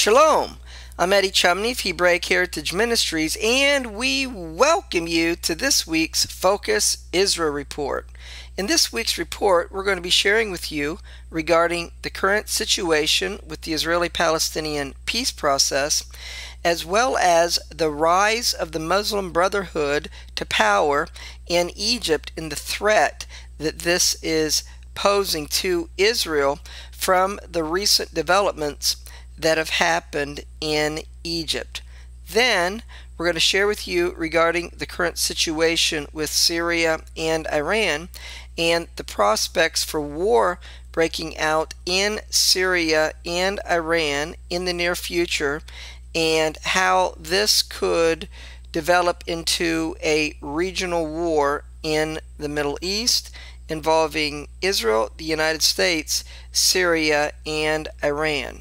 Shalom, I'm Eddie Chumney of Hebraic Heritage Ministries, and we welcome you to this week's Focus Israel Report. In this week's report, we're going to be sharing with you regarding the current situation with the Israeli-Palestinian peace process, as well as the rise of the Muslim Brotherhood to power in Egypt and the threat that this is posing to Israel from the recent developments that have happened in Egypt. Then we're going to share with you regarding the current situation with Syria and Iran and the prospects for war breaking out in Syria and Iran in the near future, and how this could develop into a regional war in the Middle East involving Israel, the United States, Syria, and Iran.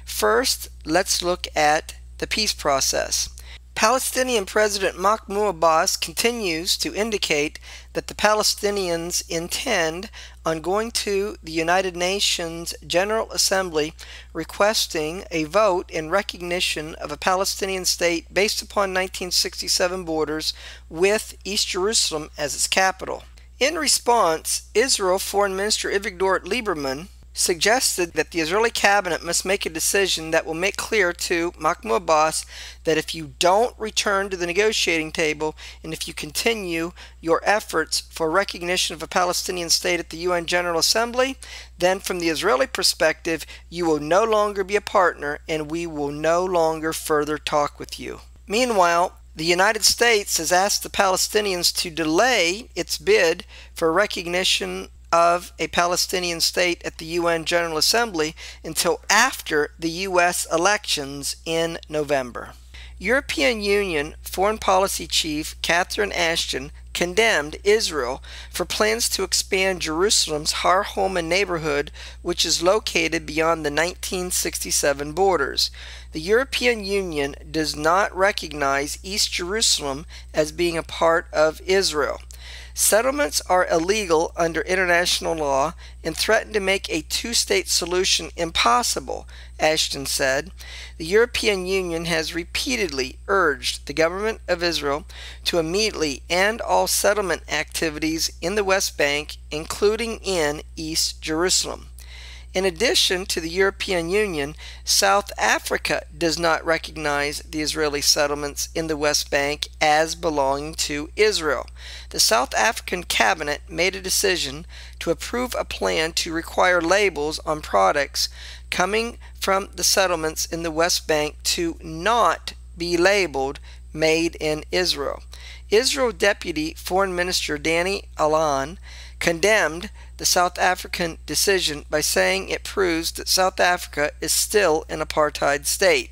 First, let's look at the peace process. Palestinian President Mahmoud Abbas continues to indicate that the Palestinians intend on going to the United Nations General Assembly requesting a vote in recognition of a Palestinian state based upon 1967 borders with East Jerusalem as its capital. In response, Israel Foreign Minister Avigdor Lieberman suggested that the Israeli cabinet must make a decision that will make clear to Mahmoud Abbas that if you don't return to the negotiating table and if you continue your efforts for recognition of a Palestinian state at the UN General Assembly, then from the Israeli perspective, you will no longer be a partner and we will no longer further talk with you. Meanwhile, the United States has asked the Palestinians to delay its bid for recognition of a Palestinian state at the UN General Assembly until after the US elections in November. European Union Foreign Policy Chief Catherine Ashton condemned Israel for plans to expand Jerusalem's Har Homa neighborhood, which is located beyond the 1967 borders. The European Union does not recognize East Jerusalem as being a part of Israel. Settlements are illegal under international law and threaten to make a two-state solution impossible, Ashton said. The European Union has repeatedly urged the government of Israel to immediately end all settlement activities in the West Bank, including in East Jerusalem. In addition to the European Union, South Africa does not recognize the Israeli settlements in the West Bank as belonging to Israel. The South African cabinet made a decision to approve a plan to require labels on products coming from the settlements in the West Bank to not be labeled Made in Israel. Israel Deputy Foreign Minister Danny Alon condemned the South African decision by saying it proves that South Africa is still an apartheid state.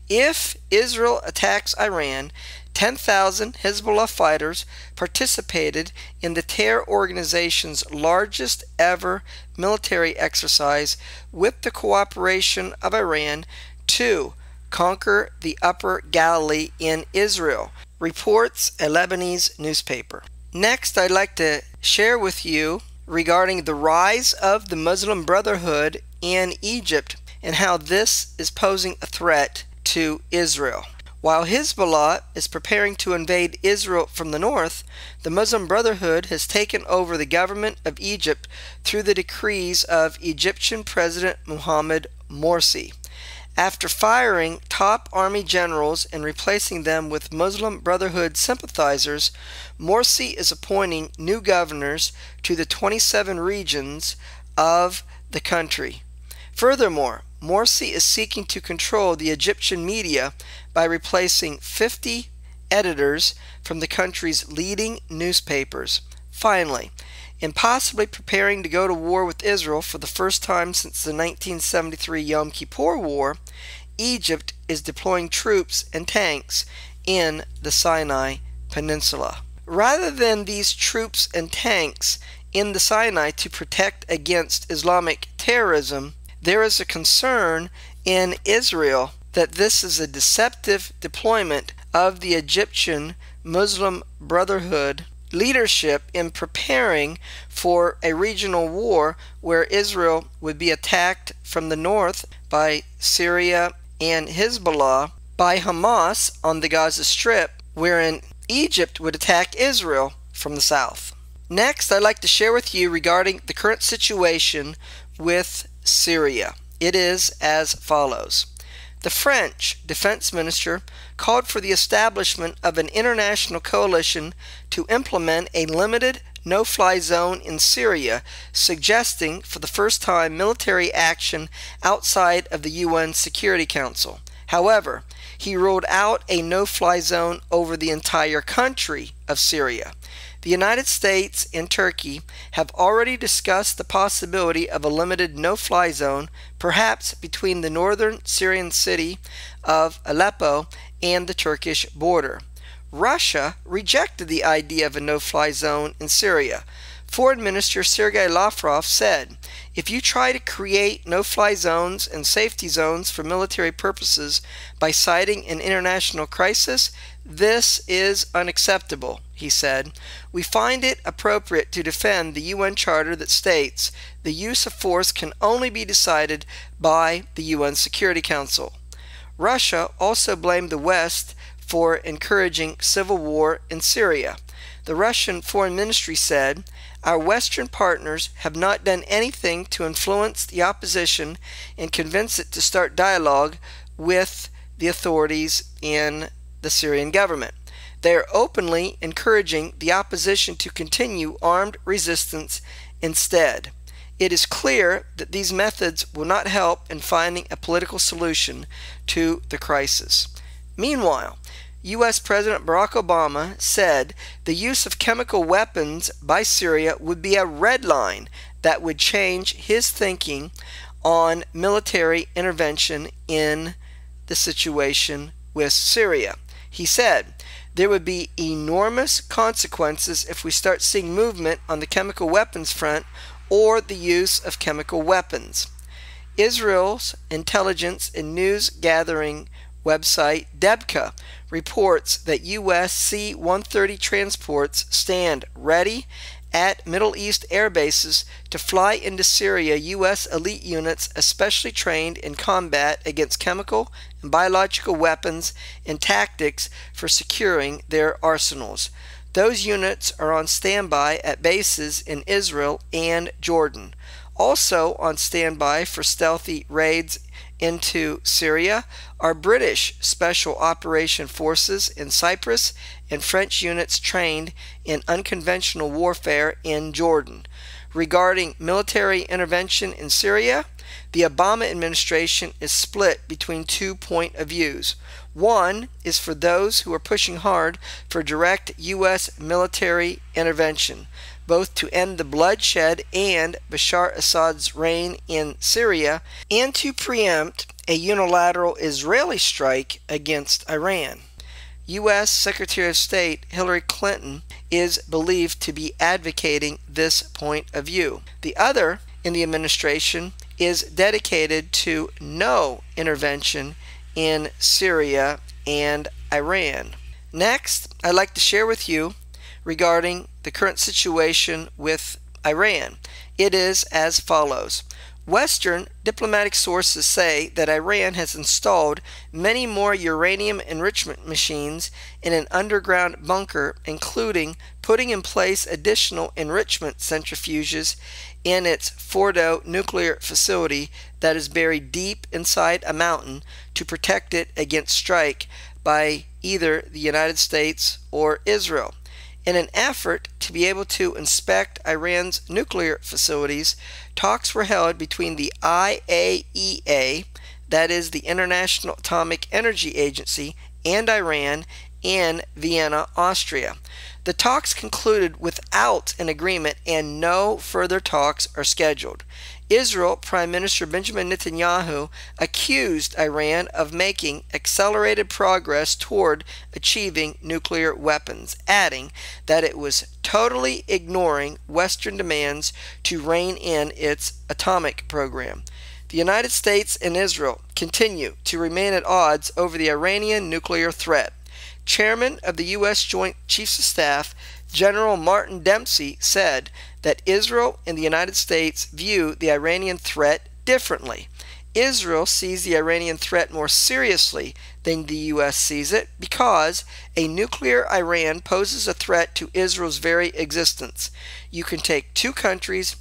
If Israel attacks Iran, 10,000 Hezbollah fighters participated in the terror organization's largest ever military exercise with the cooperation of Iran to conquer the Upper Galilee in Israel, reports a Lebanese newspaper. Next, I'd like to share with you regarding the rise of the Muslim Brotherhood in Egypt and how this is posing a threat to Israel. While Hezbollah is preparing to invade Israel from the north, the Muslim Brotherhood has taken over the government of Egypt through the decrees of Egyptian President Mohamed Morsi. After firing top army generals and replacing them with Muslim Brotherhood sympathizers, Morsi is appointing new governors to the 27 regions of the country. Furthermore, Morsi is seeking to control the Egyptian media by replacing 50 editors from the country's leading newspapers. Finally, in possibly preparing to go to war with Israel for the first time since the 1973 Yom Kippur War, Egypt is deploying troops and tanks in the Sinai Peninsula. Rather than these troops and tanks in the Sinai to protect against Islamic terrorism, there is a concern in Israel that this is a deceptive deployment of the Egyptian Muslim Brotherhood leadership in preparing for a regional war where Israel would be attacked from the north by Syria and Hezbollah by Hamas on the Gaza Strip, wherein Egypt would attack Israel from the south. Next, I'd like to share with you regarding the current situation with Syria. It is as follows. The French defense minister called for the establishment of an international coalition to implement a limited no-fly zone in Syria, suggesting for the first time military action outside of the UN Security Council. However, he ruled out a no-fly zone over the entire country of Syria. The United States and Turkey have already discussed the possibility of a limited no-fly zone, perhaps between the northern Syrian city of Aleppo and the Turkish border. Russia rejected the idea of a no-fly zone in Syria. Foreign Minister Sergei Lavrov said, "If you try to create no-fly zones and safety zones for military purposes by citing an international crisis, this is unacceptable," he said. "We find it appropriate to defend the UN Charter that states the use of force can only be decided by the UN Security Council." Russia also blamed the West for encouraging civil war in Syria. The Russian Foreign Ministry said, "Our Western partners have not done anything to influence the opposition and convince it to start dialogue with the authorities in the Syrian government. They are openly encouraging the opposition to continue armed resistance instead. It is clear that these methods will not help in finding a political solution to the crisis." Meanwhile, U.S. President Barack Obama said the use of chemical weapons by Syria would be a red line that would change his thinking on military intervention in the situation with Syria. He said, "There would be enormous consequences if we start seeing movement on the chemical weapons front or the use of chemical weapons." Israel's intelligence and news gathering website Debka reports that U.S. C-130 transports stand ready at Middle East air bases to fly into Syria U.S. elite units especially trained in combat against chemical and biological weapons and tactics for securing their arsenals. Those units are on standby at bases in Israel and Jordan. Also on standby for stealthy raids into Syria are British Special Operation Forces in Cyprus and French units trained in unconventional warfare in Jordan. Regarding military intervention in Syria, the Obama administration is split between 2 points of view. One is for those who are pushing hard for direct U.S. military intervention, both to end the bloodshed and Bashar Assad's reign in Syria and to preempt a unilateral Israeli strike against Iran. U.S. Secretary of State Hillary Clinton is believed to be advocating this point of view. The other in the administration is dedicated to no intervention in Syria and Iran. Next, I'd like to share with you regarding the current situation with Iran. It is as follows. Western diplomatic sources say that Iran has installed many more uranium enrichment machines in an underground bunker, including putting in place additional enrichment centrifuges in its Fordo nuclear facility that is buried deep inside a mountain to protect it against strike by either the United States or Israel. In an effort to be able to inspect Iran's nuclear facilities, talks were held between the IAEA, that is the International Atomic Energy Agency, and Iran in Vienna, Austria. The talks concluded without an agreement and no further talks are scheduled. Israel Prime Minister Benjamin Netanyahu accused Iran of making accelerated progress toward achieving nuclear weapons, adding that it was totally ignoring Western demands to rein in its atomic program. The United States and Israel continue to remain at odds over the Iranian nuclear threat. Chairman of the U.S. Joint Chiefs of Staff, General Martin Dempsey, said that Israel and the United States view the Iranian threat differently. Israel sees the Iranian threat more seriously than the U.S. sees it because a nuclear Iran poses a threat to Israel's very existence. You can take two countries,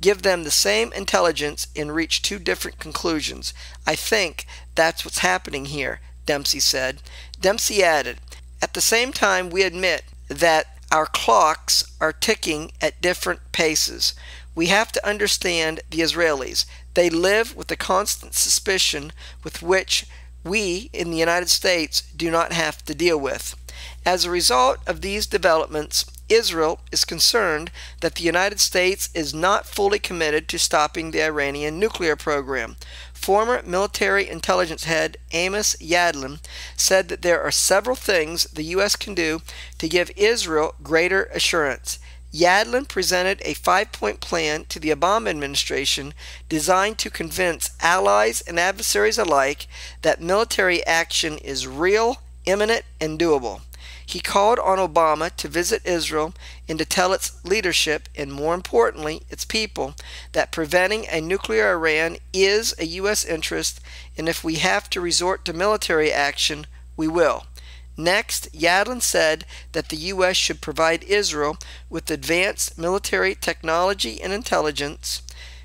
give them the same intelligence, and reach two different conclusions. I think that's what's happening here, Dempsey said. Dempsey added, at the same time, we admit that our clocks are ticking at different paces. We have to understand the Israelis. They live with the constant suspicion with which we in the United States do not have to deal with. As a result of these developments, Israel is concerned that the United States is not fully committed to stopping the Iranian nuclear program. Former military intelligence head Amos Yadlin said that there are several things the U.S. can do to give Israel greater assurance. Yadlin presented a 5-point plan to the Obama administration designed to convince allies and adversaries alike that military action is real, imminent, and doable. He called on Obama to visit Israel and to tell its leadership, and more importantly, its people, that preventing a nuclear Iran is a U.S. interest, and if we have to resort to military action, we will. Next, Yadlin said that the U.S. should provide Israel with advanced military technology and intelligence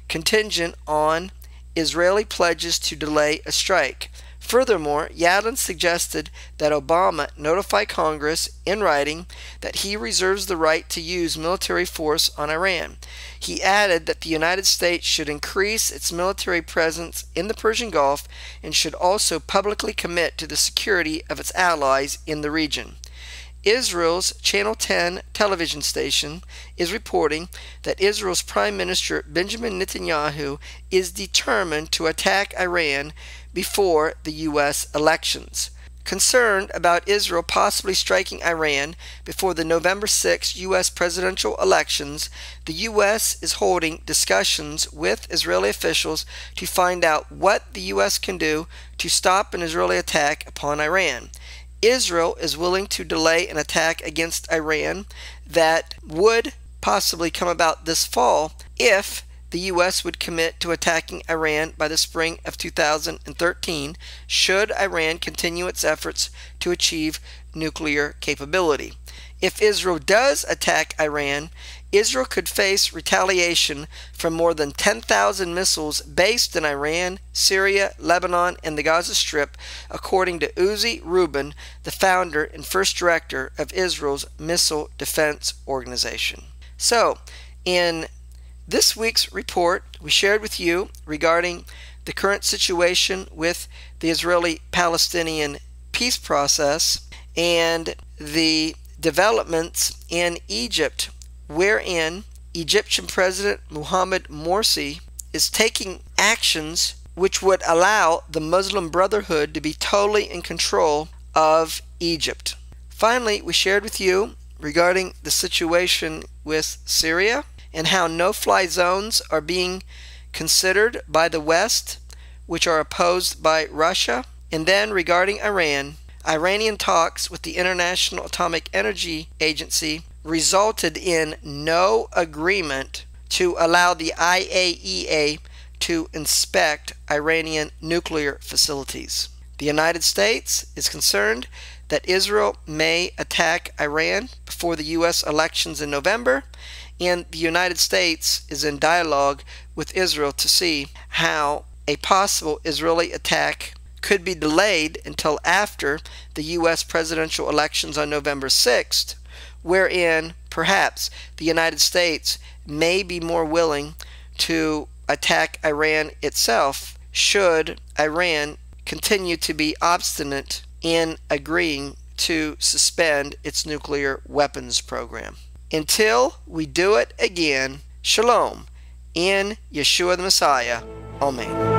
contingent on Israeli pledges to delay a strike. Furthermore, Yadlin suggested that Obama notify Congress in writing that he reserves the right to use military force on Iran. He added that the United States should increase its military presence in the Persian Gulf and should also publicly commit to the security of its allies in the region. Israel's Channel 10 television station is reporting that Israel's Prime Minister Benjamin Netanyahu is determined to attack Iran before the U.S. elections. Concerned about Israel possibly striking Iran before the November 6 U.S. presidential elections, the U.S. is holding discussions with Israeli officials to find out what the U.S. can do to stop an Israeli attack upon Iran. Israel is willing to delay an attack against Iran that would possibly come about this fall if the U.S. would commit to attacking Iran by the spring of 2013 should Iran continue its efforts to achieve nuclear capability. If Israel does attack Iran, Israel could face retaliation from more than 10,000 missiles based in Iran, Syria, Lebanon, and the Gaza Strip, according to Uzi Rubin, the founder and first director of Israel's Missile Defense Organization. So, in this week's report, we shared with you regarding the current situation with the Israeli-Palestinian peace process and the developments in Egypt, wherein Egyptian President Mohamed Morsi is taking actions which would allow the Muslim Brotherhood to be totally in control of Egypt. Finally, we shared with you regarding the situation with Syria and how no-fly zones are being considered by the West, which are opposed by Russia. And then regarding Iran, Iranian talks with the International Atomic Energy Agency resulted in no agreement to allow the IAEA to inspect Iranian nuclear facilities. The United States is concerned that Israel may attack Iran before the U.S. elections in November, and the United States is in dialogue with Israel to see how a possible Israeli attack could be delayed until after the U.S. presidential elections on November 6th, wherein perhaps the United States may be more willing to attack Iran itself should Iran continue to be obstinate in agreeing to suspend its nuclear weapons program. Until we do it again, Shalom, in Yeshua the Messiah. Amen.